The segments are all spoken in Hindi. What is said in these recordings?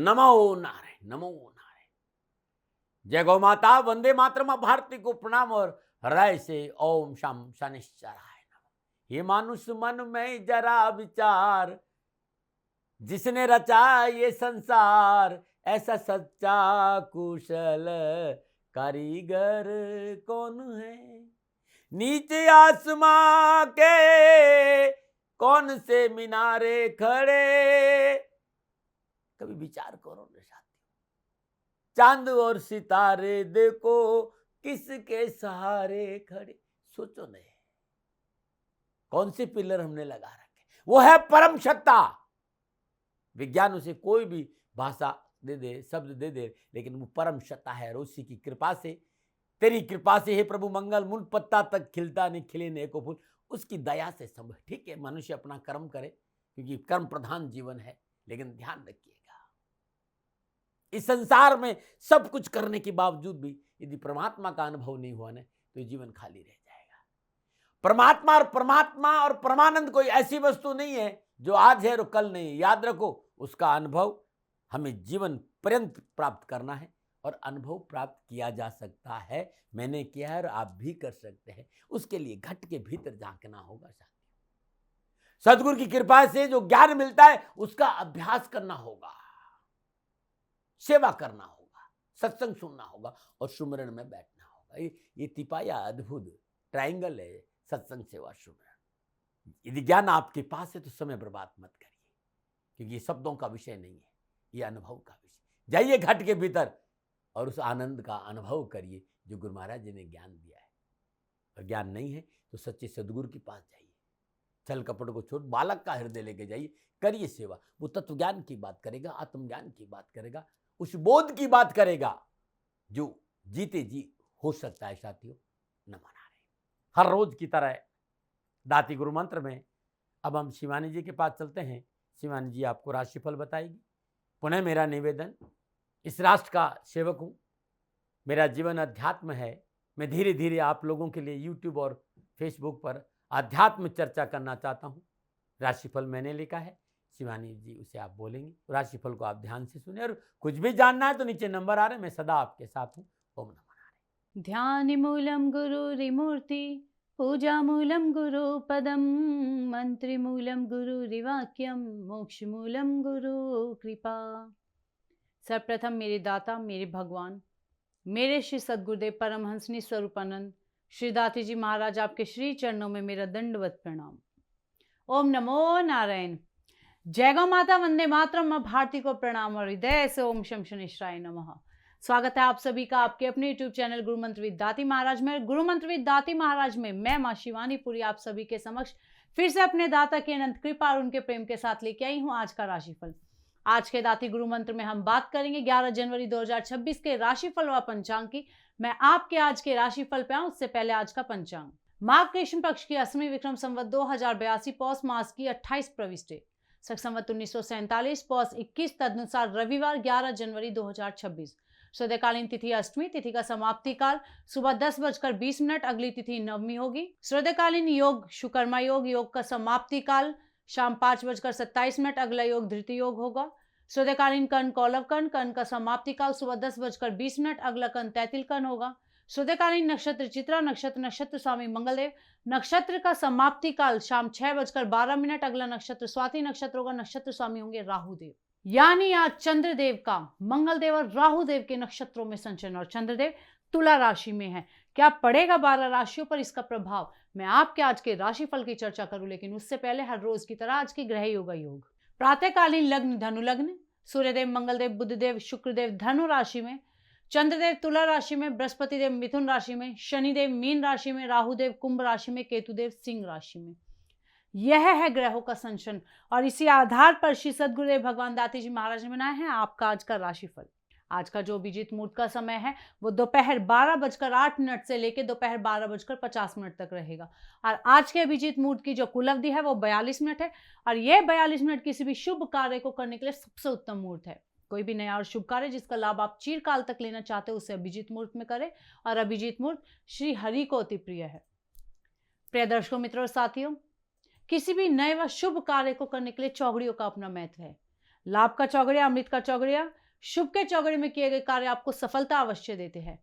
नमो नारायण, नमो नारायण। जय गौ माता, वंदे मातरम। भारती को प्रणाम और हृदय से ओम शम शनिश्चराय नमः। ये मानुष मन में जरा विचार, जिसने रचा ये संसार, ऐसा सच्चा कुशल कारीगर कौन है। नीचे आसमां के कौन से मीनारे खड़े, कभी विचार करो ना साथी। चांद और सितारे देखो किसके सहारे खड़े, सोचो नहीं कौन से पिलर हमने लगा रखे। वो है परम सत्ता। विज्ञान उसे कोई भी भाषा दे दे, शब्द दे दे, लेकिन वो परम सत्ता है। और उसी की कृपा से, तेरी कृपा से हे प्रभु मंगल मूल पत्ता तक खिलता नहीं खिले ने को फूल, उसकी दया से संभव। ठीक है, मनुष्य अपना कर्म करे क्योंकि कर्म प्रधान जीवन है, लेकिन ध्यान रखिएगा इस संसार में सब कुछ करने के बावजूद भी यदि परमात्मा का अनुभव नहीं हुआ ना, तो जीवन खाली रह जाएगा। परमात्मा और परमानंद कोई ऐसी वस्तु नहीं है जो आज है और कल नहीं। याद रखो, उसका अनुभव हमें जीवन पर्यंत प्राप्त करना है और अनुभव प्राप्त किया जा सकता है। मैंने किया है और आप भी कर सकते हैं। उसके लिए घट के भीतर झांकना होगा साथियों। सदगुरु की कृपा से जो ज्ञान मिलता है उसका अभ्यास करना होगा, सेवा करना होगा, सत्संग सुनना होगा और सुमिरन में बैठना होगा। ये तिपाया अद्भुत ट्रायंगल है, सत्संग सेवा सुमिरन। यदि ज्ञान आपके पास है तो समय बर्बाद मत करिए, क्योंकि ये शब्दों का विषय नहीं है, ये अनुभव का विषय। जाइए घट के भीतर और उस आनंद का अनुभव करिए जो गुरु महाराज जी ने ज्ञान दिया है। और ज्ञान नहीं है तो सच्चे सदगुरु के पास जाइए, छल कपट को छोड़ बालक का हृदय लेके जाइए, करिए सेवा। वो तत्व ज्ञान की बात करेगा, आत्मज्ञान की बात करेगा, उस बोध की बात करेगा जो जीते जी हो सकता है साथियों। न मना रहे हर रोज की तरह दाती गुरु मंत्र में अब हम शिवानी जी के पास चलते हैं। शिवानी जी आपको राशिफल बताएगी। पुनः मेरा निवेदन, इस राष्ट्र का सेवक हूँ, मेरा जीवन अध्यात्म है। मैं धीरे धीरे आप लोगों के लिए यूट्यूब और फेसबुक पर अध्यात्म चर्चा करना चाहता हूँ। राशिफल मैंने लिखा है, शिवानी जी उसे आप बोलेंगे। राशिफल को आप ध्यान से सुने और कुछ भी जानना है तो नीचे नंबर आ रहे हैं, मैं सदा आपके साथ हूँ। ओम नमः नारायण। ध्यान मूलम गुरुरिमूर्ति, पूजा मूलम गुरु पदम, मंत्री मूलम गुरुरिवाक्यम, मोक्ष मूलम गुरु कृपा। सर्वप्रथम मेरे दाता, मेरे भगवान, मेरे श्री सद्गुरुदेव परमहंस स्वरूपानंद श्री दाती जी महाराज, आपके श्री चरणों में मेरा दंडवत प्रणाम। ओम नमो नारायण। जय गौ माता, वंदे मातरम। मां भारती को प्रणाम और हृदय से ओम शम शनिश्चराय नमः। स्वागत है आप सभी का आपके अपने YouTube चैनल गुरु मंत्र विद दाती महाराज में। गुरु मंत्र विद दाती महाराज में मैं मां शिवानी पुरी आप सभी के समक्ष फिर से अपने दाता की अनंत कृपा और उनके प्रेम के साथ लेके आई हूं आज का राशिफल। आज के दाती गुरु मंत्र में हम बात करेंगे 11 जनवरी 2026 के राशिफल व पंचांग की। मैं आपके आज के राशिफल पे आऊं उससे पहले आज का पंचांग। माघ कृष्ण पक्ष की 8वीं विक्रम संवत 2082 पौष मास की 28 प्रविष्टि, शक संवत 1947 पौष 21 तदनुसार रविवार 11 जनवरी 2026। श्रद्धकालीन तिथि अष्टमी, तिथि का समाप्ति काल सुबह 10:20, अगली तिथि नवमी होगी। श्रद्धकालीन योग शुकर्मा योग, योग का समाप्ति काल शाम 5:27, अगला योग धृति योग होगा। श्रद्धकालीन कर्ण कौलव कर्ण, कर्ण का समाप्ति काल सुबह 10:20, अगला कर्ण तैतिल कर्ण होगा। श्रद्धकालीन नक्षत्र चित्रा नक्षत्र, नक्षत्र स्वामी मंगलदेव, नक्षत्र का समाप्ति काल शाम 6:12, अगला नक्षत्र स्वाति नक्षत्र होगा। नक्षत्र स्वामी होंगे राहुदेव। यानी आज चंद्रदेव का मंगलदेव और राहुदेव के नक्षत्रों में संचरण, और चंद्रदेव तुला राशि में है। क्या पड़ेगा 12 राशियों पर इसका प्रभाव, मैं आपके आज के राशिफल की चर्चा करूं, लेकिन उससे पहले हर रोज की तरह आज की ग्रह योगा योग। प्रातःकालीन लग्न धनु लग्न, सूर्यदेव मंगलदेव बुधदेव शुक्रदेव धनु राशि में, चंद्रदेव तुला राशि में, बृहस्पति देव मिथुन राशि में, शनिदेव मीन राशि में, राहुदेव कुंभ राशि में, केतुदेव सिंह राशि में। यह है ग्रहों का संचरण और इसी आधार पर श्री सद्गुरुदेव भगवान दाती जी महाराज ने बनाया है आपका आज का राशिफल। आज का जो अभिजीत मुहूर्त का समय है वो दोपहर 12:08 से लेकर दोपहर 12:50 तक रहेगा। और आज के अभिजीत मुहूर्त की जो कुल अवधि है वो 42 मिनट है। और यह 42 मिनट किसी भी शुभ कार्य को करने के लिए सबसे उत्तम मुहूर्त है। कोई भी नया और शुभ कार्य जिसका लाभ आप चिरकाल तक लेना चाहते हो उसे अभिजीत मुहूर्त में करें। और अभिजीत मुहूर्त श्री हरि को अति प्रिय है। प्रिय दर्शकों, मित्रों और साथियों, किसी भी नए व शुभ कार्य को करने के लिए चौघड़ियों का अपना महत्व है। लाभ का चौगड़िया, अमृत का चौगड़िया, शुभ के चौगड़े में किए गए कार्य आपको सफलता अवश्य देते हैं।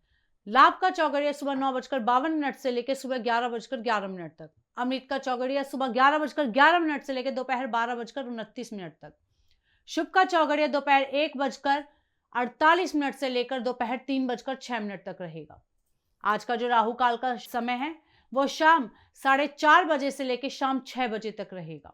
लाभ का चौगड़िया सुबह 9:52 से लेकर सुबह 11:11 तक। अमृत का चौगड़िया सुबह 11:11 से लेकर दोपहर 12:29 तक। शुभ का चौगड़िया दोपहर 1:48 से लेकर दोपहर 3:06 तक रहेगा। आज का जो राहु काल का समय है वो शाम 4:30 बजे से लेकर शाम 6 बजे तक रहेगा।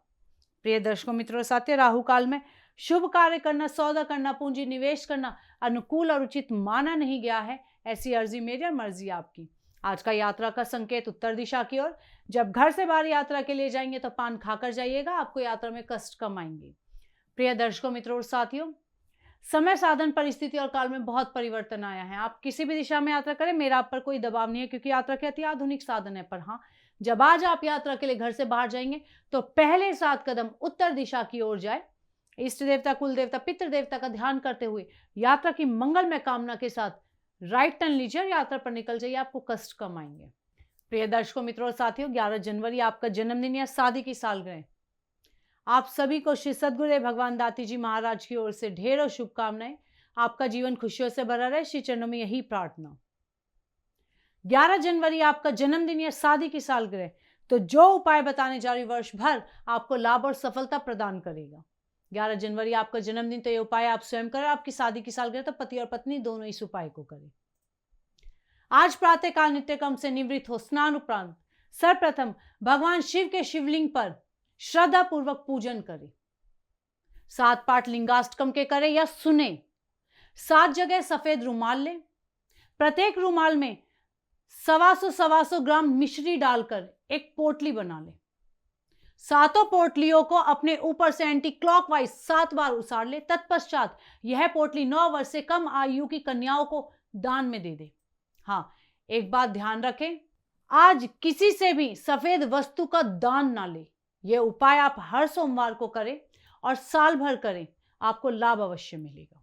प्रिय दर्शकों, मित्रों, साथियों, राहु काल में शुभ कार्य करना, सौदा करना, पूंजी निवेश करना अनुकूल और उचित माना नहीं गया है। ऐसी अर्जी मेरी और मर्जी आपकी। आज का यात्रा का संकेत उत्तर दिशा की ओर। जब घर से बाहर यात्रा के लिए जाएंगे तो पान खाकर जाइएगा, आपको यात्रा में कष्ट कम आएंगे। प्रिय दर्शकों, मित्रों और साथियों, समय, साधन, परिस्थिति और काल में बहुत परिवर्तन आया है। आप किसी भी दिशा में यात्रा करें, मेरा आप पर कोई दबाव नहीं है, क्योंकि यात्रा के अति आधुनिक साधन है। पर हाँ, जब आज आप यात्रा के लिए घर से बाहर जाएंगे तो पहले 7 कदम उत्तर दिशा की ओर जाए। इष्ट देवता, कुल देवता, पितृ देवता का ध्यान करते हुए यात्रा की मंगलमय कामना के साथ राइट टर्न लीजिए और यात्रा पर निकल जाइए, आपको कष्ट कम आएंगे। प्रिय दर्शकों, मित्रों और साथियों, 11 जनवरी आपका जन्मदिन या शादी की सालगिरह। आप सभी को श्री सद्गुरुदेव भगवान दाती जी महाराज की ओर से ढेरों शुभकामनाएं। आपका जीवन खुशियों से भरा रहे, श्री चरणों में यही प्रार्थना। 11 जनवरी आपका जन्मदिन या शादी की सालगिरह, तो जो उपाय बताने जा रही वर्ष भर आपको लाभ और सफलता प्रदान करेगा। 11 जनवरी आपका जन्मदिन, तो ये उपाय आप स्वयं करें। आपकी शादी की सालगिरह तो पति और पत्नी दोनों इस उपाय को करें। आज प्रातःकाल नित्यक्रम से निवृत्त हो स्नान उपरांत सर्वप्रथम भगवान शिव के शिवलिंग पर श्रद्धा पूर्वक पूजन करें। 7 पाठ लिंगाष्टकम के करें या सुने। 7 जगह सफेद रुमाल लें। प्रत्येक रुमाल में 125 ग्राम मिश्री डालकर एक पोटली बना लें। 7 पोटलियों को अपने ऊपर से एंटी क्लॉकवाइज 7 बार उसार ले। तत्पश्चात यह पोटली 9 वर्ष से कम आयु की कन्याओं को दान में दे दे। हाँ, एक बात ध्यान रखें, आज किसी से भी सफेद वस्तु का दान ना ले। यह उपाय आप हर सोमवार को करें और साल भर करें, आपको लाभ अवश्य मिलेगा।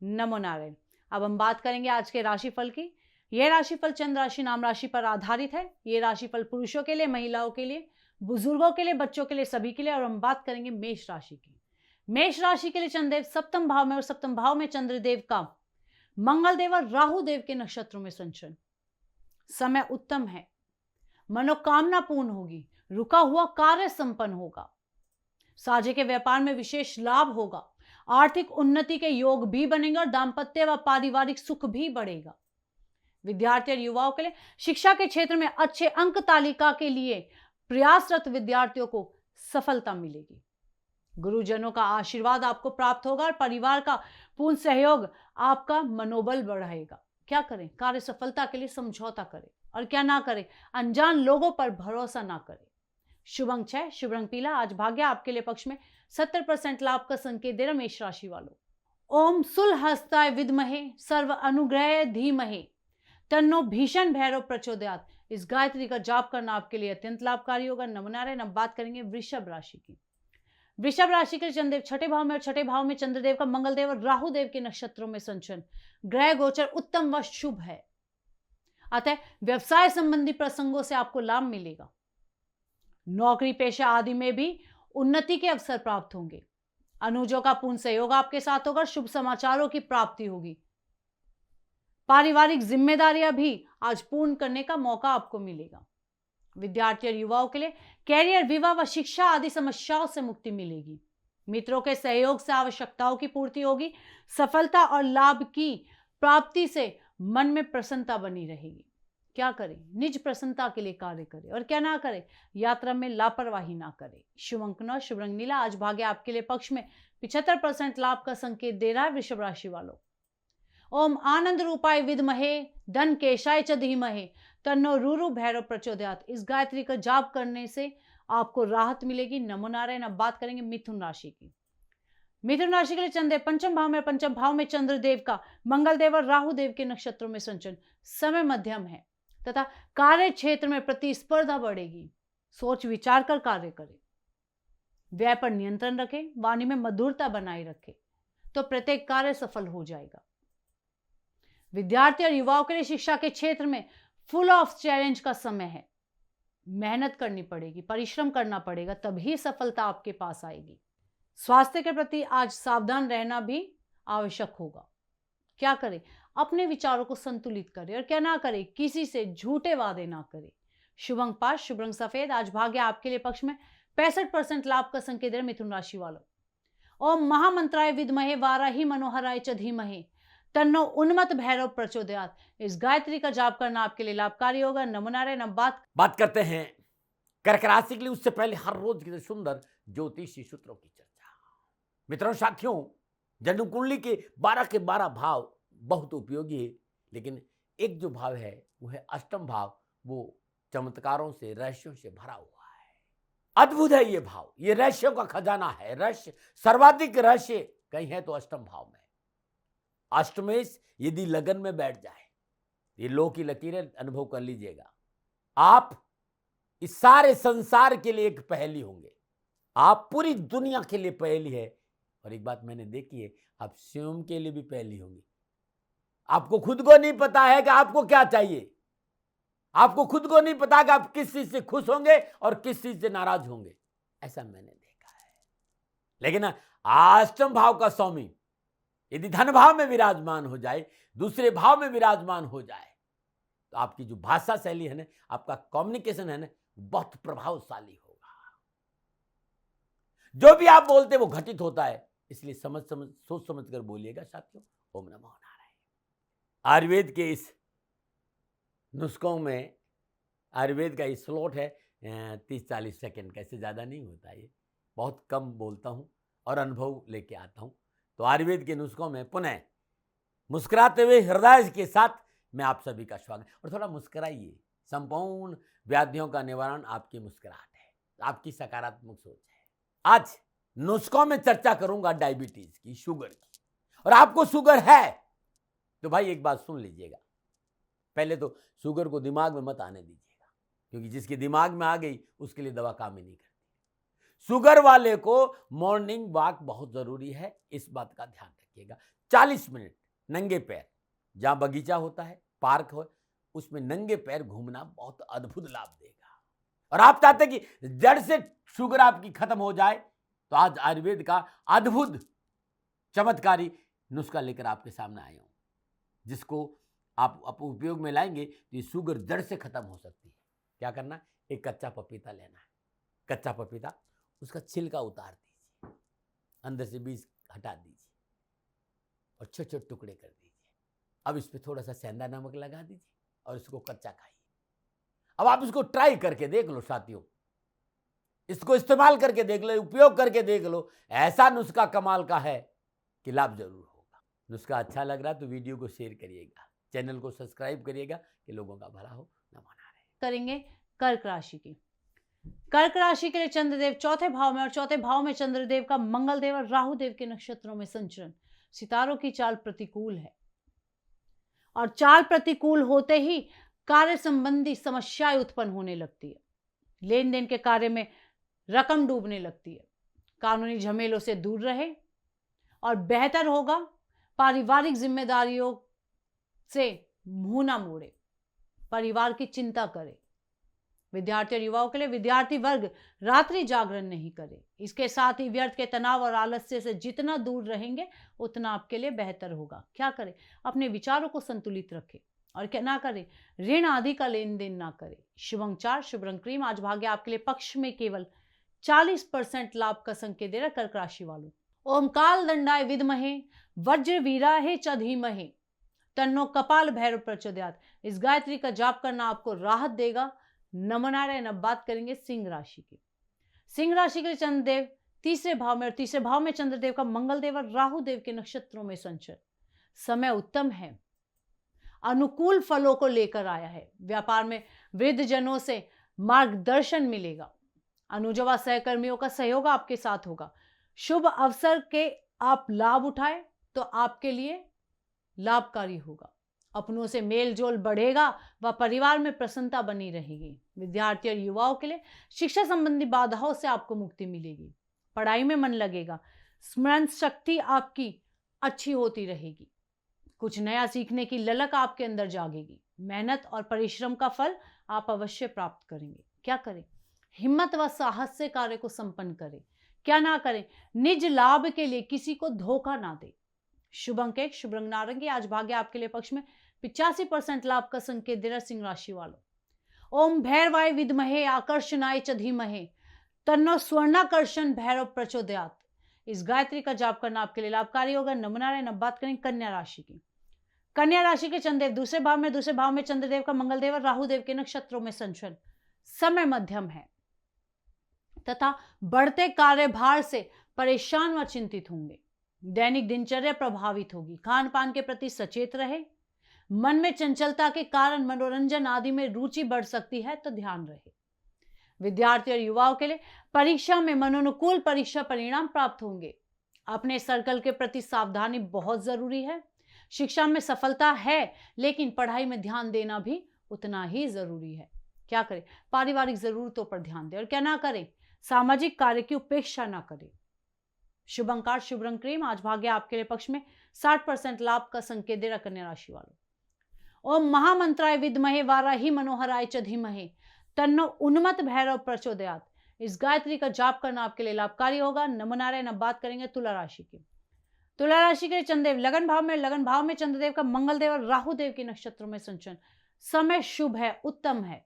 नमो नारायण। अब हम बात करेंगे आज के राशिफल की। यह राशिफल चंद्र राशि नाम राशि पर आधारित है। यह राशिफल पुरुषों के लिए, महिलाओं के लिए, बुजुर्गों के लिए, बच्चों के लिए, सभी के लिए। और हम बात करेंगे मेष राशि की। मेष राशि के लिए चंद्रदेव सप्तम भाव में, और सप्तम भाव में चंद्रदेव का मंगल देव और राहु देव के नक्षत्रों में संचरण। समय उत्तम है, मनोकामना पूर्ण होगी, रुका हुआ कार्य संपन्न होगा, साझे के व्यापार में विशेष लाभ होगा, आर्थिक उन्नति के योग भी बनेंगे और दाम्पत्य व पारिवारिक सुख भी बढ़ेगा। विद्यार्थी और युवाओं के लिए शिक्षा के क्षेत्र में अच्छे अंक तालिका के लिए प्रयासरत विद्यार्थियों को सफलता मिलेगी। गुरुजनों का आशीर्वाद आपको प्राप्त होगा और परिवार का पूर्ण सहयोग आपका मनोबल बढ़ाएगा। क्या करें? कार्य सफलता के लिए समझौता करें, और क्या ना करें? अनजान लोगों पर भरोसा ना करें। शुभ अंक 6, शुभ रंग पीला। आज भाग्य आपके लिए पक्ष में 70% लाभ का संकेत दे रहा मेष राशि वालों। ओम सुलहस्ताय विद्महे सर्व अनुग्रह धीमहि तन्नो भीषण भैरव प्रचोदयात्। इस गायत्री का जाप करना आपके लिए अत्यंत लाभकारी होगा। नमो नारायण। अब बात करेंगे वृषभ राशि की। वृषभ राशि के चंद्रदेव छठे भाव में, और छठे भाव में चंद्रदेव का मंगलदेव और राहु देव के नक्षत्रों में संचरण। ग्रह गोचर उत्तम व शुभ है, अतः व्यवसाय संबंधी प्रसंगों से आपको लाभ मिलेगा। नौकरी पेशा आदि में भी उन्नति के अवसर प्राप्त होंगे। अनुजों का पूर्ण सहयोग आपके साथ होगा। शुभ समाचारों की प्राप्ति होगी। पारिवारिक जिम्मेदारियां भी आज पूर्ण करने का मौका आपको मिलेगा। विद्यार्थी और युवाओं के लिए कैरियर, विवाह व शिक्षा आदि समस्याओं से मुक्ति मिलेगी। मित्रों के सहयोग से आवश्यकताओं की पूर्ति होगी। सफलता और लाभ की प्राप्ति से मन में प्रसन्नता बनी रहेगी। क्या करें? निज प्रसन्नता के लिए कार्य करें, और क्या ना करें? यात्रा में लापरवाही ना करें। शुभ अंक 9, शुभ रंग नीला। आज भाग्य आपके लिए पक्ष में 75% लाभ का संकेत दे रहा है वृषभ राशि वालों। ओम आनंद रूपाय विद्महे धन केशाय च धीमहि तन्नो रुरु भैरव प्रचोदयात्। इस गायत्री का जाप करने से आपको राहत मिलेगी। नमो नारायण। अब बात करेंगे मिथुन राशि की। मिथुन राशि के लिए चंद्र पंचम भाव में, पंचम भाव में चंद्रदेव का मंगलदेव और राहु देव के नक्षत्रों में संचरण। समय मध्यम है तथा कार्य क्षेत्र में प्रतिस्पर्धा बढ़ेगी। सोच विचार कर कार्य करें। व्यय पर नियंत्रण रखें। वाणी में मधुरता बनाए रखें, तो प्रत्येक कार्य सफल हो जाएगा। विद्यार्थी और युवाओं के लिए शिक्षा के क्षेत्र में फुल ऑफ चैलेंज का समय है। मेहनत करनी पड़ेगी, परिश्रम करना पड़ेगा, तभी सफलता आपके पास आएगी। स्वास्थ्य के प्रति आज सावधान रहना भी आवश्यक होगा। क्या करें? अपने विचारों को संतुलित करें और क्या ना करें, किसी से झूठे वादे ना करें। शुभ अंक 5, शुभ रंग सफेद। आज भाग्य आपके लिए पक्ष में। 65% लाभ का संकेत है मिथुन राशि वालों। ओम महामंत्राय विद्महे वाराही मनोहराय च धीमहि तन्नो उन्मत्त भैरव प्रचोदयात्। इस गायत्री का जाप करना आपके लिए लाभकारी होगा। नमो नारायण। अब बात करते हैं कर्क राशि के लिए। उससे पहले हर रोज की सुंदर ज्योतिषी सूत्रों की चर्चा। मित्रों, साथियों, जन्म कुंडली के 12 भाव बहुत उपयोगी है, लेकिन एक जो भाव है वो है अष्टम भाव। वो चमत्कारों से, रहस्यों से भरा हुआ है। अद्भुत है ये भाव, ये रहस्यों का खजाना है। रहस्य, सर्वाधिक रहस्य कहीं है तो अष्टम भाव में। अष्टमेश यदि लगन में बैठ जाए, ये लो की लकीरें अनुभव कर लीजिएगा। आप इस सारे संसार के लिए एक पहेली होंगे। आप पूरी दुनिया के लिए पहेली है। और एक बात मैंने देखी है, आप स्वयं के लिए भी पहेली होंगी। आपको खुद को नहीं पता है कि आपको क्या चाहिए। आपको खुद को नहीं पता कि आप किस चीज से खुश होंगे और किस चीज से नाराज होंगे। ऐसा मैंने देखा है। लेकिन अष्टम भाव का स्वामी यदि धन भाव में विराजमान हो जाए, दूसरे भाव में विराजमान हो जाए, तो आपकी जो भाषा शैली है ना, आपका कम्युनिकेशन है ना, बहुत प्रभावशाली होगा। जो भी आप बोलते वो घटित होता है। इसलिए सोच समझ कर बोलिएगा साथियों। ओम नमो नारायण। आयुर्वेद के इस नुस्खों में, आयुर्वेद का इस स्लॉट है 30-40 सेकंड का, इससे ज़्यादा नहीं होता। ये बहुत कम बोलता हूँ और अनुभव लेके आता हूँ। तो आयुर्वेद के नुस्खों में पुनः मुस्कुराते हुए हृदय के साथ मैं आप सभी का स्वागत। और थोड़ा मुस्कुराइए। संपूर्ण व्याधियों का निवारण आपकी मुस्कुराहट है, आपकी सकारात्मक सोच है। आज नुस्खों में चर्चा करूंगा डायबिटीज की, शुगर की। और आपको शुगर है तो भाई एक बात सुन लीजिएगा। पहले तो शुगर को दिमाग में मत आने दीजिएगा, क्योंकि जिसके दिमाग में आ गई उसके लिए दवा काम ही नहीं करती। शुगर वाले को मॉर्निंग वॉक बहुत जरूरी है, इस बात का ध्यान रखिएगा। 40 मिनट नंगे पैर, जहां बगीचा होता है, पार्क हो, उसमें नंगे पैर घूमना बहुत अद्भुत लाभ देगा। और आप चाहते कि जड़ से शुगर आपकी खत्म हो जाए, तो आज आयुर्वेद का अद्भुत चमत्कारी नुस्खा लेकर आपके सामने आया हूं, जिसको आप उपयोग में लाएंगे तो ये शुगर जड़ से खत्म हो सकती है। क्या करना? एक कच्चा पपीता लेना है। कच्चा पपीता, उसका छिलका उतार दीजिए, अंदर से बीज हटा दीजिए और छोटे छोटे टुकड़े कर दीजिए। अब इस पर थोड़ा सा सेंधा नमक लगा दीजिए और इसको कच्चा खाइए। अब आप इसको ट्राई करके देख लो साथियों, इसको इस्तेमाल करके देख लो, उपयोग करके देख लो। ऐसा नुस्खा कमाल का है कि लाभ जरूर होगा। नुस्खा अच्छा लग रहा है तो वीडियो को शेयर करिएगा, चैनल को सब्सक्राइब करिएगा कि लोगों का भला हो। नमो नारायण। करेंगे कर्क राशि की। कर्क राशि के लिए चंद्रदेव चौथे भाव में, और चौथे भाव में चंद्रदेव का मंगलदेव और राहु देव के नक्षत्रों में संचरण। सितारों की चाल प्रतिकूल है, और चाल प्रतिकूल होते ही कार्य संबंधी समस्याएं उत्पन्न होने लगती है। लेन देन के कार्य में रकम डूबने लगती है। कानूनी झमेलों से दूर रहे और बेहतर होगा पारिवारिक जिम्मेदारियों से मुंह ना मोड़े, परिवार की चिंता करे। विद्यार्थी और युवाओं के लिए विद्यार्थी वर्ग रात्रि जागरण नहीं करे। इसके साथ ही व्यर्थ के तनाव और आलस्य से जितना दूर रहेंगे उतना आपके लिए बेहतर होगा। क्या करें? अपने विचारों को संतुलित रखें और क्या ना करें, ऋण आदि का लेन देन ना करें। शुभ अंक 4, शुभ रंग क्रीम। आज भाग्य आपके लिए पक्ष में। केवल 40% लाभ का संकेत दे रहा कर्क राशि वालों। ओम काल दंडाय विद्महे वज्र वीराहे च धीमहि तन्नो कपाल भैरव प्रचोदयात्। इस गायत्री का जाप करना आपको राहत देगा। नमो नारायण। अब बात करेंगे सिंह राशि की। सिंह राशि के चंद्रदेव तीसरे भाव में, और तीसरे भाव में चंद्रदेव का मंगलदेव और राहु देव के नक्षत्रों में संचरण। समय उत्तम है, अनुकूल फलों को लेकर आया है। व्यापार में वृद्ध जनों से मार्गदर्शन मिलेगा। अनुजवा सहकर्मियों का सहयोग आपके साथ होगा। शुभ अवसर के आप लाभ उठाए तो आपके लिए लाभकारी होगा। अपनों से मेल जोल बढ़ेगा व परिवार में प्रसन्नता बनी रहेगी। विद्यार्थी और युवाओं के लिए शिक्षा संबंधी बाधाओं से आपको मुक्ति मिलेगी। पढ़ाई में मन लगेगा। स्मरण शक्ति आपकी अच्छी होती रहेगी। कुछ नया सीखने की ललक आपके अंदर जागेगी। मेहनत और परिश्रम का फल आप अवश्य प्राप्त करेंगे। क्या करें? हिम्मत व साहस से कार्य को संपन्न करें। क्या ना करें, निज लाभ के लिए किसी को धोखा ना दे। शुभ अंक 1, शुभ रंग नारंगी। आज भाग्य आपके लिए पक्ष में 85% लाभ का संकेत दे रहा सिंह राशि वालों। ओम भैरवाय विद्महे आकर्षणाय च धीमहि तन्नो स्वर्णाकर्षण भैरव प्रचोदयात। इस गायत्री का जाप करना आपके लिए लाभकारी होगा। नमनारायण। अब बात करें कन्या राशि की। कन्या राशि के चंद्रदेव दूसरे भाव में चंद्रदेव का मंगलदेव और राहुदेव के नक्षत्रों में संचरण। समय मध्यम है तथा बढ़ते कार्यभार से परेशान व चिंतित होंगे। दैनिक दिनचर्या प्रभावित होगी। खान पान के प्रति सचेत रहे। मन में चंचलता के कारण मनोरंजन आदि में रुचि बढ़ सकती है, तो ध्यान रहे। विद्यार्थी और युवाओं के लिए परीक्षा में मनोनुकूल परीक्षा परिणाम प्राप्त होंगे। अपने सर्कल के प्रति सावधानी बहुत जरूरी है। शिक्षा में सफलता है, लेकिन पढ़ाई में ध्यान देना भी उतना ही जरूरी है। क्या करें, पारिवारिक जरूरतों पर ध्यान दें और क्या ना करें, सामाजिक कार्य की उपेक्षा ना करें। शुभ अंकार शुभ रंग क्रीम। आज भाग्य आपके लिए पक्ष में 60% लाभ का संकेत दे रहा कन्या राशि वालों। ओम महामंत्राय विद्महे वाराही मनोहराय च धीमहि तन्नो उन्मत्त भैरव प्रचोदयात। इस गायत्री का जाप करना आपके लिए लाभकारी होगा। नमो नारायण। अब बात करेंगे तुला राशि की। तुला राशि के चंद्रदेव लगन भाव में चंद्रदेव का मंगलदेव और राहुदेव के नक्षत्रों में संचरण। समय शुभ है, उत्तम है।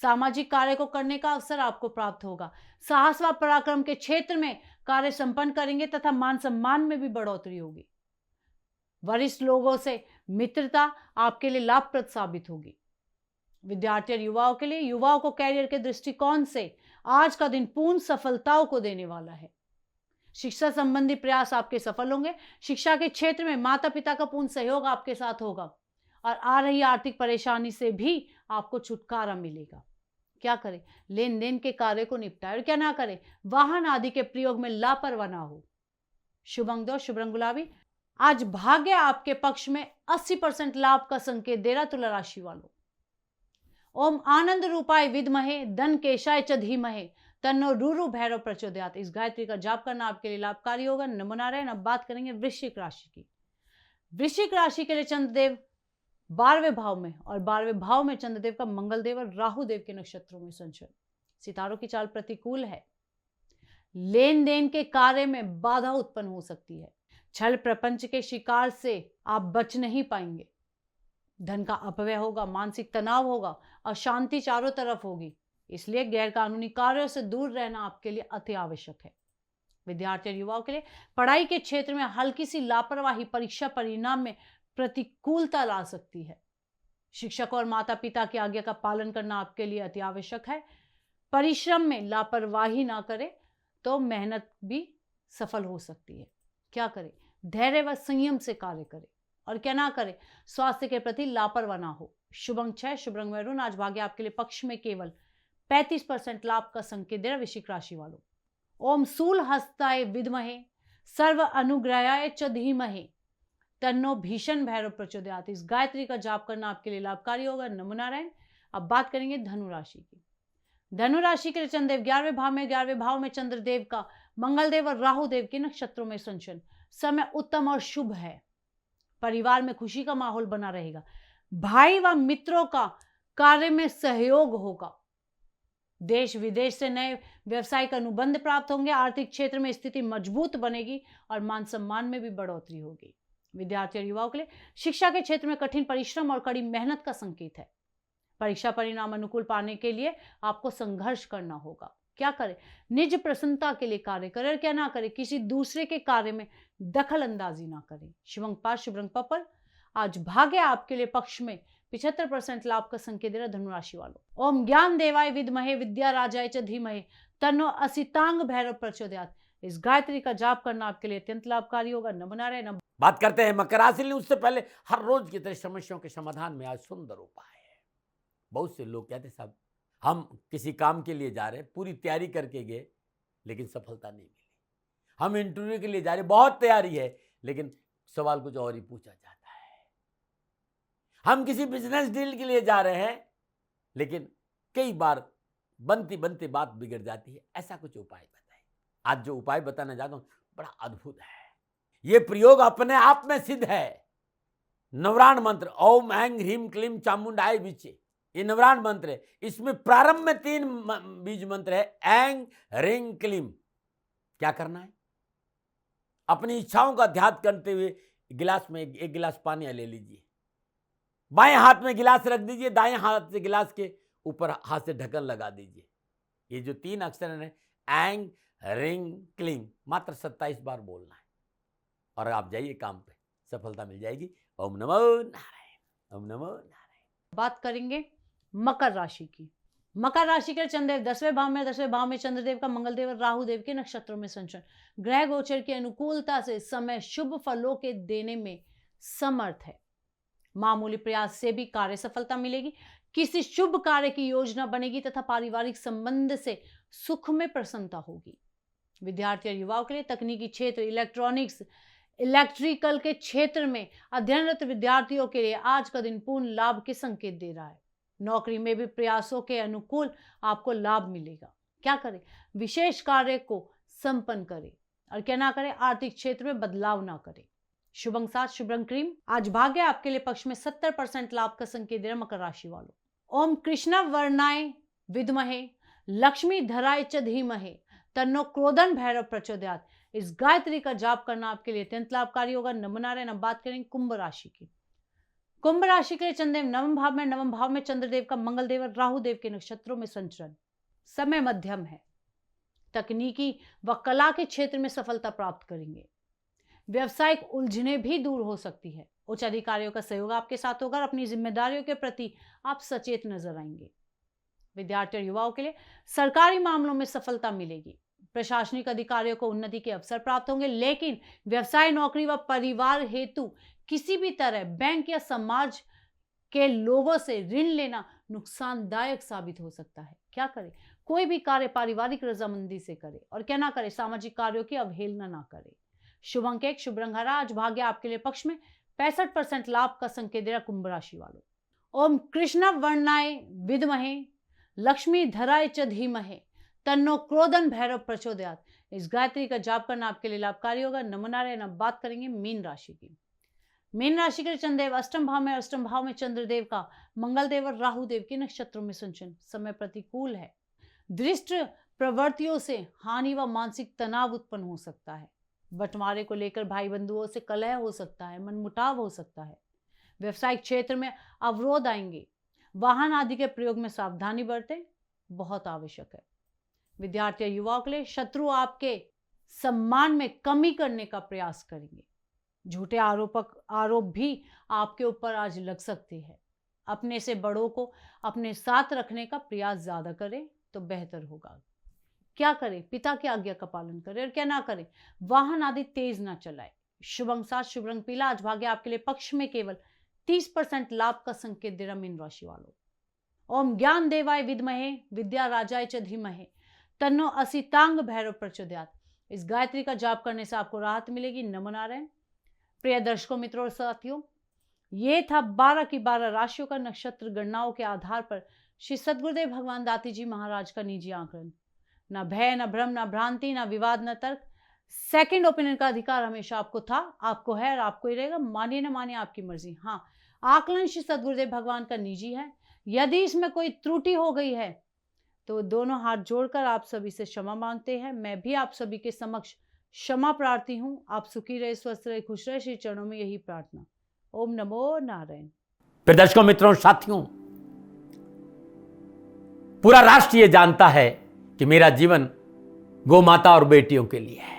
सामाजिक कार्य को करने का अवसर आपको प्राप्त होगा। साहस व पराक्रम के क्षेत्र में कार्य संपन्न करेंगे तथा मान सम्मान में भी बढ़ोतरी होगी। वरिष्ठ लोगों से मित्रता आपके लिए लाभप्रद साबित होगी। विद्यार्थी और युवाओं के लिए, युवाओं को कैरियर के दृष्टिकोण से आज का दिन पूर्ण सफलताओं को देने वाला है। शिक्षा संबंधी प्रयास आपके सफल होंगे। शिक्षा के क्षेत्र में माता पिता का पूर्ण सहयोग आपके साथ होगा और आ रही आर्थिक परेशानी से भी आपको छुटकारा मिलेगा। क्या करें, लेन देन के कार्य को निपटाए और क्या ना करें, वाहन आदि के प्रयोग में लापरवाह ना हो। शुभ अंक 2, शुभ रंग गुलाबी। आज भाग्य आपके पक्ष में 80% लाभ का संकेत दे रहा तुला राशि वालों। ओम आनंद रूपाय विद्महे धन केशाय च धीमहि तन्नो रूरु भैरव प्रचोदयात। इस गायत्री का जाप करना आपके लिए लाभकारी होगा। नमो नारायण। अब बात करेंगे वृश्चिक राशि की। वृश्चिक राशि के लिए चंद्रदेव 12वें भाव में और 12वें भाव में चंद्रदेव का मंगलदेव और राहुदेव के नक्षत्रों में संचरण। सितारों की चाल प्रतिकूल है। लेन देन के कार्य में बाधा उत्पन्न हो सकती है। छल प्रपंच के शिकार से आप बच नहीं पाएंगे। धन का अपव्यय होगा, मानसिक तनाव होगा, अशांति चारों तरफ होगी। इसलिए गैर कानूनी कार्यों से दूर रहना आपके लिए अति आवश्यक है। विद्यार्थी और युवाओं के लिए पढ़ाई के क्षेत्र में हल्की सी लापरवाही परीक्षा परिणाम में प्रतिकूलता ला सकती है। शिक्षक और माता पिता की आज्ञा का पालन करना आपके लिए अति आवश्यक है। परिश्रम में लापरवाही ना करें तो मेहनत भी सफल हो सकती है। क्या करें, धैर्य व संयम से कार्य करें और क्या ना करें, स्वास्थ्य के प्रति लापरवाह ना हो। शुभ अंक 6, शुभ रंग मैरून। आज भाग्य आपके लिए पक्ष में केवल 35% लाभ का संकेत दे रहा वृश्चिक राशि वालों। ओम शूल हस्ताय विद्महे सर्व अनुग्रहाय च धीमहि तन्नो भीषण भैरव प्रचोदयात। इस गायत्री का जाप करना आपके लिए लाभकारी होगा। नमो नारायण। अब बात करेंगे धनु राशि की। धनु राशि के चंद्रदेव 11वें भाव में चंद्रदेव का मंगलदेव और राहुदेव के नक्षत्रों में संचरण। समय उत्तम और शुभ है। परिवार में खुशी का माहौल बना रहेगा। भाई व मित्रों का कार्य में सहयोग होगा। देश विदेश से नए व्यवसायिक अनुबंध प्राप्त होंगे। आर्थिक क्षेत्र में स्थिति मजबूत बनेगी और मान सम्मान में भी बढ़ोतरी होगी। विद्यार्थी और युवाओं के लिए शिक्षा के क्षेत्र में कठिन परिश्रम और कड़ी मेहनत का संकेत है। परीक्षा परिणाम अनुकूल पाने के लिए आपको संघर्ष करना होगा। क्या करें, निज प्रसन्नता के लिए कार्य करें और क्या ना करें, किसी दूसरे के कार्य में दखल अंदाजी ना करें। शुभ अंक 5, शुभ रंग पर्पल। आज भाग्य आपके लिए पक्ष में 75% लाभ का संकेत दे रहा धनुराशि वालों। ओम ज्ञान देवाय विद्महे विद्या राजाय च धीमहि तन्नो असितांग भैरव प्रचोदयात। इस गायत्री का जाप करना आपके लिए अत्यंत लाभकारी होगा। नमो नारायण। बात करते हैं मकर राशि की। उससे पहले हर रोज की तरह समस्याओं के समाधान में आज सुंदर उपाय है। बहुत से लोग कहते साहब हम किसी काम के लिए जा रहे हैं, पूरी तैयारी करके गए लेकिन सफलता नहीं मिली। हम इंटरव्यू के लिए जा रहे हैं, बहुत तैयारी है लेकिन सवाल कुछ और ही पूछा जाता है। हम किसी बिजनेस डील के लिए जा रहे हैं लेकिन कई बार बनती बनती बात बिगड़ जाती है। ऐसा कुछ उपाय बताइए। आज जो उपाय बताना चाहता हूं बड़ा अद्भुत है। ये प्रयोग अपने आप में सिद्ध है। नवराण मंत्र ओम ऐं ह्रीं क्लीं चामुंडाय विचे, ये नवराण मंत्र है। इसमें प्रारंभ में 3 बीज मंत्र है, ऐं ह्रीं क्लीं। क्या करना है? अपनी इच्छाओं का ध्यान करते हुए गिलास में एक गिलास पानी ले लीजिए, बाएं हाथ में गिलास रख दीजिए, दाएं हाथ से गिलास के ऊपर हाथ से ढक्कन लगा दीजिए। ये जो 3 अक्षर हैं, एंग रिंग क्लिंग, मात्र 27 बार बोलना है और आप जाइए काम पे, सफलता मिल जाएगी। ओम नमो नारायण, ओम नमो नारायण। बात करेंगे मकर राशि की। मकर राशि के चंद्रदेव 10वें भाव में, 10वें भाव में चंद्रदेव का मंगलदेव और राहु देव के नक्षत्रों में संचरण, ग्रह गोचर की अनुकूलता से समय शुभ फलों के देने में समर्थ है। मामूली प्रयास से भी कार्य सफलता मिलेगी, किसी शुभ कार्य की योजना बनेगी तथा पारिवारिक संबंध से सुख में प्रसन्नता होगी। विद्यार्थी और युवाओं के लिए तकनीकी क्षेत्र, इलेक्ट्रॉनिक्स, इलेक्ट्रिकल के क्षेत्र में अध्ययनरत विद्यार्थियों के लिए आज का दिन पूर्ण लाभ के संकेत दे रहा है। नौकरी में भी प्रयासों के अनुकूल आपको लाभ मिलेगा। क्या करें? विशेष कार्य को संपन्न करें और क्या ना करें? आर्थिक क्षेत्र में बदलाव ना करें। शुभ अंक 7, शुभ रंग क्रीम। आज भाग्य आपके लिए पक्ष में 70% लाभ का संकेत दे रहा मकर राशि वालों। ओम कृष्ण वर्णाय विद्महे लक्ष्मी धराय च धीमहि तन्नो क्रोधन भैरव प्रचोदयात्। इस गायत्री का जाप करना आपके लिए अत्यंत लाभकारी होगा। नमो नारायण। अब बात करेंगे कुंभ राशि की। कुंभ राशि के लिए चंद्रदेव नवम भाव में, नवम भाव में चंद्रदेव का मंगलदेव और राहु देव के नक्षत्रों में संचरण, समय मध्यम है। तकनीकी व कला के क्षेत्र में सफलता प्राप्त करेंगे। व्यवसायिक उलझने भी दूर हो सकती है। उच्च अधिकारियों का सहयोग आपके साथ होगा और अपनी जिम्मेदारियों के प्रति आप सचेत नजर आएंगे। विद्यार्थी और युवाओं के लिए सरकारी मामलों में सफलता मिलेगी। प्रशासनिक अधिकारियों को उन्नति के अवसर प्राप्त होंगे, लेकिन व्यवसाय, नौकरी व परिवार हेतु किसी भी तरह बैंक या समाज के लोगों से ऋण लेना नुकसानदायक साबित हो सकता है। क्या करें? कोई भी कार्य पारिवारिक रजामंदी से करे और क्या ना करे? सामाजिक कार्यों की अवहेलना ना करे। शुभ अंक 1, शुभ रंग हरा। आज भाग्य आपके लिए पक्ष में 65% लाभ का संकेत दे रहा कुंभ राशि वालों। ओम कृष्ण वर्णाय विद्महे लक्ष्मी धराय च धीमहि तन्नो क्रोधन भैरव प्रचोदयात्। इस गायत्री का जाप करना आपके लिए लाभकारी होगा। नमो नारायण। अब बात करेंगे मीन राशि की। मीन राशि के चंद्रदेव अष्टम भाव में, अष्टम भाव में चंद्रदेव का मंगलदेव और राहु देव के नक्षत्रों में संचरण, समय प्रतिकूल है। दृष्ट प्रवृत्तियों से हानि व मानसिक तनाव उत्पन्न हो सकता है। बंटवारे को लेकर भाई बंधुओं से कलह हो सकता है, मनमुटाव हो सकता है। व्यवसायिक क्षेत्र में अवरोध आएंगे। वाहन आदि के प्रयोग में सावधानी बरतें, बहुत आवश्यक है। विद्यार्थी और युवाओं के लिए शत्रु आपके सम्मान में कमी करने का प्रयास करेंगे। झूठे आरोप भी आपके ऊपर आज लग सकते हैं। अपने से बड़ों को अपने साथ रखने का प्रयास ज्यादा करें तो बेहतर होगा। क्या करें? पिता की आज्ञा का पालन करें और क्या ना करें? वाहन आदि तेज ना चलाएं। शुभ अंक 7, शुभ रंग पीला। आज भाग्य आपके लिए पक्ष में केवल 30% लाभ का संकेत दे रहा मीन राशि वालों। ओम ज्ञान देवाय विद्महे विद्या राजाय च धीमहि तन्नो असितांग भैरव प्रचोदयात्। इस गायत्री का जाप करने से आपको राहत मिलेगी। नमो नारायण। प्रिय दर्शकों, मित्रों और साथियों, ये था 12 की 12 राशियों का नक्षत्र गणनाओं के आधार पर श्री सद्गुरुदेव भगवान दाती जी महाराज का निजी आंकलन। ना भय, ना भ्रम, ना भ्रांति, ना विवाद, ना तर्क। सेकंड ओपिनियन का अधिकार हमेशा आपको था, आपको है और आपको ही रहेगा। मानिए ना मानिए, आपकी मर्जी। हाँ, आकलन श्री सद्गुरुदेव भगवान का निजी है। यदि इसमें कोई त्रुटि हो गई है तो दोनों हाथ जोड़कर आप सभी से क्षमा मांगते हैं। मैं भी आप सभी के समक्ष क्षमा प्रार्थी हूँ। आप सुखी रहे, स्वस्थ रहे, खुश रहे, श्री चरणों में यही प्रार्थना। ओम नमो नारायण। फिर दर्शकों, मित्रों, साथियों, पूरा राष्ट्र ये जानता है कि मेरा जीवन गौ माता और बेटियों के लिए है।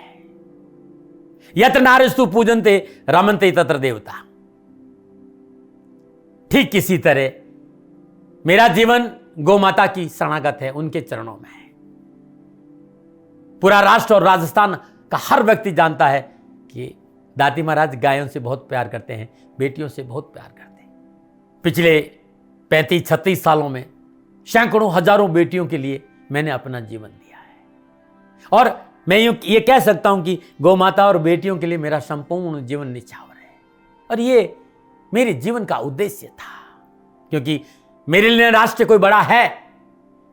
यत्र नारीस्तु पूजन्ते रमन्ते तत्र देवता। ठीक इसी तरह मेरा जीवन गौ माता की शरणागत है, उनके चरणों में है। पूरा राष्ट्र और राजस्थान का हर व्यक्ति जानता है कि दाती महाराज गायों से बहुत प्यार करते हैं, बेटियों से बहुत प्यार करते हैं। पिछले 35-36 सालों में सैकड़ों हजारों बेटियों के लिए मैंने अपना जीवन दिया है और मैं ये कह सकता हूं कि गौ माता और बेटियों के लिए मेरा संपूर्ण जीवन निछावर है। और ये मेरे जीवन का उद्देश्य था, क्योंकि मेरे लिए राष्ट्र कोई बड़ा है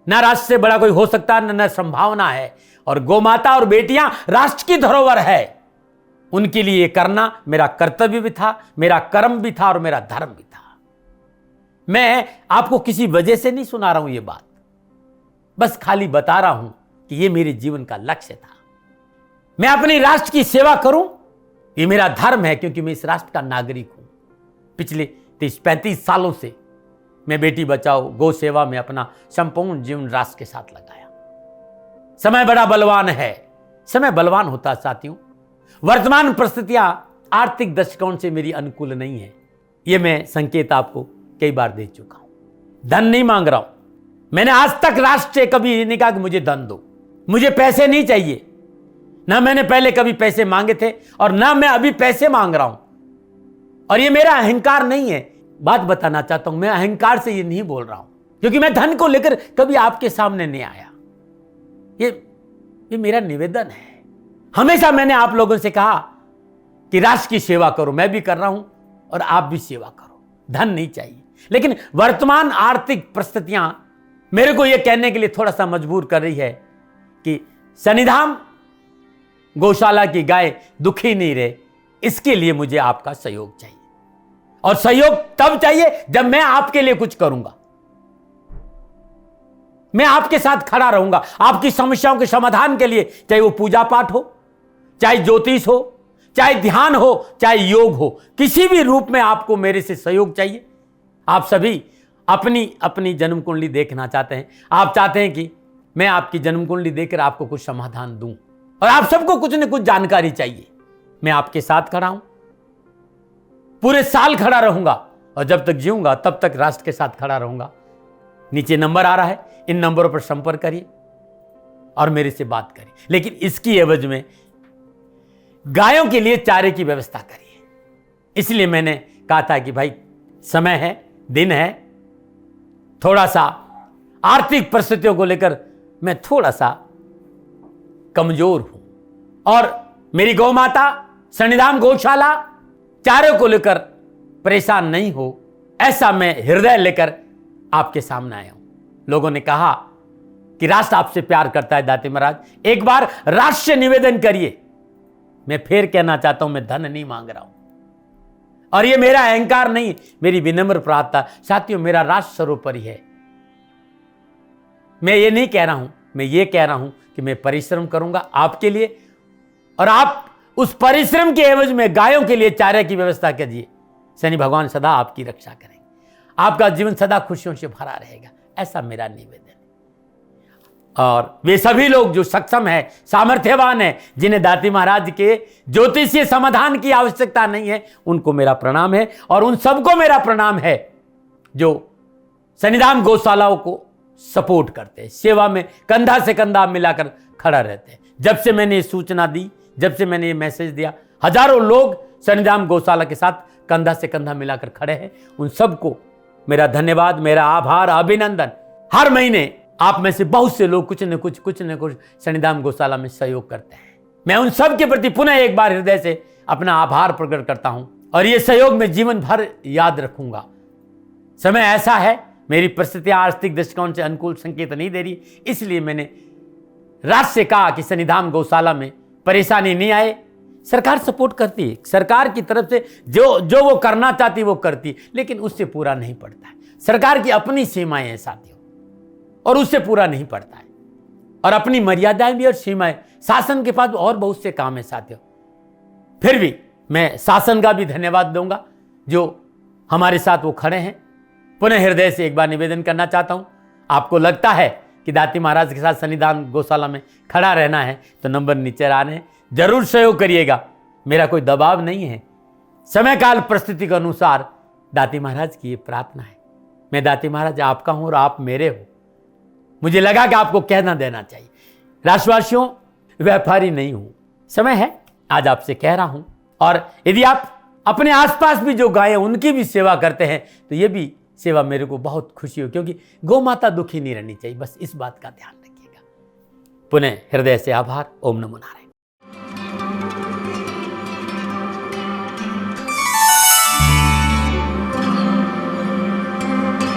ना, राष्ट्र से बड़ा कोई हो सकता है न संभावना है। और गौ माता और बेटियां राष्ट्र की धरोहर है, उनके लिए ये करना मेरा कर्तव्य भी था, मेरा कर्म भी था और मेरा धर्म भी था। मैं आपको किसी वजह से नहीं सुना रहा हूं ये बात, बस खाली बता रहा हूं कि ये मेरे जीवन का लक्ष्य था। मैं अपनी राष्ट्र की सेवा करूं, ये मेरा धर्म है, क्योंकि मैं इस राष्ट्र का नागरिक हूं। पिछले 30-35 सालों से मैं बेटी बचाओ, गौ सेवा में अपना संपूर्ण जीवन राष्ट्र के साथ लगाया। समय बड़ा बलवान है, समय बलवान होता साथियों। वर्तमान परिस्थितियां आर्थिक दृष्टिकोण से मेरी अनुकूल नहीं है, यह मैं संकेत आपको कई बार दे चुका हूं। धन नहीं मांग रहा हूं। मैंने आज तक राष्ट्र से कभी नहीं कहा कि मुझे धन दो, मुझे पैसे नहीं चाहिए। ना मैंने पहले कभी पैसे मांगे थे और ना मैं अभी पैसे मांग रहा हूं। और ये मेरा अहंकार नहीं है। बात बताना चाहता हूं, मैं अहंकार से ये नहीं बोल रहा हूं, क्योंकि मैं धन को लेकर कभी आपके सामने नहीं आया। ये मेरा निवेदन है। हमेशा मैंने आप लोगों से कहा कि राष्ट्र की सेवा करो, मैं भी कर रहा हूं और आप भी सेवा करो। धन नहीं चाहिए, लेकिन वर्तमान आर्थिक परिस्थितियां मेरे को यह कहने के लिए थोड़ा सा मजबूर कर रही है कि सन्निधाम गौशाला की गाय दुखी नहीं रहे, इसके लिए मुझे आपका सहयोग चाहिए। और सहयोग तब चाहिए जब मैं आपके लिए कुछ करूंगा। मैं आपके साथ खड़ा रहूंगा, आपकी समस्याओं के समाधान के लिए, चाहे वो पूजा पाठ हो, चाहे ज्योतिष हो, चाहे ध्यान हो, चाहे योग हो, किसी भी रूप में आपको मेरे से सहयोग चाहिए। आप सभी अपनी अपनी जन्म कुंडली देखना चाहते हैं। आप चाहते हैं कि मैं आपकी जन्म कुंडली देखकर आपको कुछ समाधान दूं, और आप सबको कुछ न कुछ जानकारी चाहिए। मैं आपके साथ खड़ा हूं, पूरे साल खड़ा रहूंगा, और जब तक जीऊंगा तब तक राष्ट्र के साथ खड़ा रहूंगा। नीचे नंबर आ रहा है, इन नंबरों पर संपर्क करिए और मेरे से बात करिए, लेकिन इसकी एवज में गायों के लिए चारे की व्यवस्था करिए। इसलिए मैंने कहा था कि भाई समय है, दिन है, थोड़ा सा आर्थिक परिस्थितियों को लेकर मैं थोड़ा सा कमजोर हूं, और मेरी गौ माता सन्निधाम गौशाला चारे को लेकर परेशान नहीं हो, ऐसा मैं हृदय लेकर आपके सामने आया हूं। लोगों ने कहा कि राष्ट्र आपसे प्यार करता है दाते महाराज, एक बार राष्ट्र से निवेदन करिए। मैं फिर कहना चाहता हूं, मैं धन नहीं मांग रहा हूं, और ये मेरा अहंकार नहीं, मेरी विनम्र प्रार्थना। साथियों, मेरा राष्ट्र सर्वोपरि है। मैं ये नहीं कह रहा हूं, मैं ये कह रहा हूं कि मैं परिश्रम करूंगा आपके लिए, और आप उस परिश्रम के एवज में गायों के लिए चारे की व्यवस्था कीजिए। शनि भगवान सदा आपकी रक्षा करेंगे, आपका जीवन सदा खुशियों से भरा रहेगा, ऐसा मेरा निवेदन है। और वे सभी लोग जो सक्षम है, सामर्थ्यवान है, जिन्हें दाती महाराज के ज्योतिषीय समाधान की आवश्यकता नहीं है, उनको मेरा प्रणाम है। और उन सबको मेरा प्रणाम है जो सन्निधाम गौशालाओं को सपोर्ट करते हैं, सेवा में कंधा से कंधा मिलाकर खड़ा रहते हैं। जब से मैंने ये सूचना दी, जब से मैंने ये मैसेज दिया, हजारों लोग सन्निधाम गौशाला के साथ कंधा से कंधा मिलाकर खड़े हैं। उन सबको मेरा धन्यवाद, मेरा आभार, अभिनंदन। हर महीने आप में से बहुत से लोग कुछ न कुछ सन्निधाम गौशाला में सहयोग करते हैं। मैं उन सब के प्रति पुनः एक बार हृदय से अपना आभार प्रकट करता हूं, और ये सहयोग मैं जीवन भर याद रखूंगा। समय ऐसा है, मेरी परिस्थितियां आर्थिक दृष्टिकोण से अनुकूल संकेत नहीं दे रही, इसलिए मैंने राष्ट्र से कहा कि सन्निधाम गौशाला में परेशानी नहीं आए। सरकार सपोर्ट करती है, सरकार की तरफ से जो वो करना चाहती वो करती है, लेकिन उससे पूरा नहीं पड़ता है। सरकार की अपनी सीमाएं हैं साथियों, और उससे पूरा नहीं पड़ता है, और अपनी मर्यादाएं भी और सीमाएं। शासन के पास और बहुत से काम है साथियों। फिर भी मैं शासन का भी धन्यवाद दूंगा जो हमारे साथ वो खड़े हैं। पुनः हृदय से एक बार निवेदन करना चाहता हूं, आपको लगता है कि दाती महाराज के साथ सन्निधान गौशाला में खड़ा रहना है तो नंबर नीचे आ रहे हैं, जरूर सहयोग करिएगा। मेरा कोई दबाव नहीं है, समय काल परिस्थिति के अनुसार दाती महाराज की ये प्रार्थना है। मैं दाती महाराज आपका हूं और आप मेरे हो। मुझे लगा कि आपको कहना देना चाहिए। राष्ट्रवासियों, व्यापारी नहीं हूं, समय है आज आपसे कह रहा हूं। और यदि आप अपने आसपास भी जो गाय हैं उनकी भी सेवा करते हैं तो ये भी सेवा मेरे को बहुत खुशी हो, क्योंकि गौ माता दुखी नहीं रहनी चाहिए। बस इस बात का ध्यान रखिएगा। पुनः हृदय से आभार। ओम नमो नारायण।